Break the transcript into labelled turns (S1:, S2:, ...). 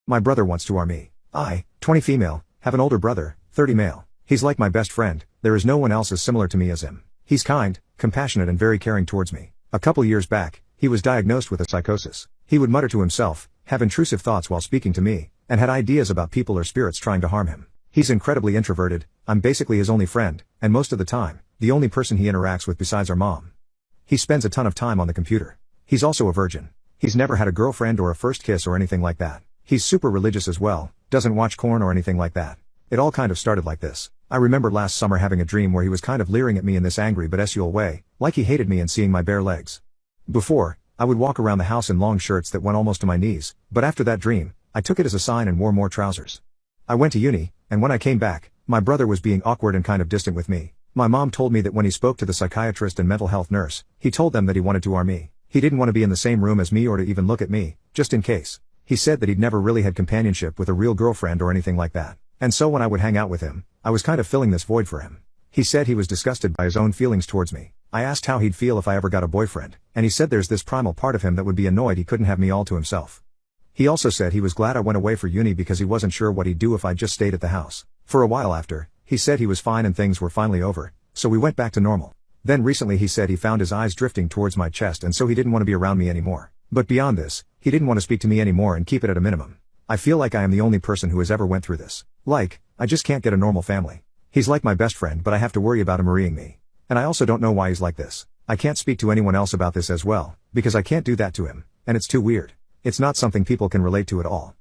S1: My brother wants to arm me. I, 20 female, have an older brother, 30 male. He's like my best friend, there is no one else as similar to me as him. He's kind, compassionate and very caring towards me. A couple years back, he was diagnosed with a psychosis. He would mutter to himself, have intrusive thoughts while speaking to me, and had ideas about people or spirits trying to harm him. He's incredibly introverted, I'm basically his only friend, and most of the time, the only person he interacts with besides our mom. He spends a ton of time on the computer. He's also a virgin. He's never had a girlfriend or a first kiss or anything like that. He's super religious as well, doesn't watch porn or anything like that. It all kind of started like this. I remember last summer having a dream where he was kind of leering at me in this angry but sexual way, like he hated me and seeing my bare legs. Before, I would walk around the house in long shirts that went almost to my knees, but after that dream, I took it as a sign and wore more trousers. I went to uni, and when I came back, my brother was being awkward and kind of distant with me. My mom told me that when he spoke to the psychiatrist and mental health nurse, he told them that he wanted to arm me. He didn't want to be in the same room as me or to even look at me, just in case. He said that he'd never really had companionship with a real girlfriend or anything like that. And so when I would hang out with him, I was kind of filling this void for him. He said he was disgusted by his own feelings towards me. I asked how he'd feel if I ever got a boyfriend, and he said there's this primal part of him that would be annoyed he couldn't have me all to himself. He also said he was glad I went away for uni because he wasn't sure what he'd do if I just stayed at the house. For a while after, he said he was fine and things were finally over, so we went back to normal. Then recently he said he found his eyes drifting towards my chest and so he didn't want to be around me anymore. But beyond this, he didn't want to speak to me anymore and keep it at a minimum. I feel like I am the only person who has ever went through this. Like, I just can't get a normal family. He's like my best friend but I have to worry about him marrying me. And I also don't know why he's like this. I can't speak to anyone else about this as well, because I can't do that to him, and it's too weird. It's not something people can relate to at all.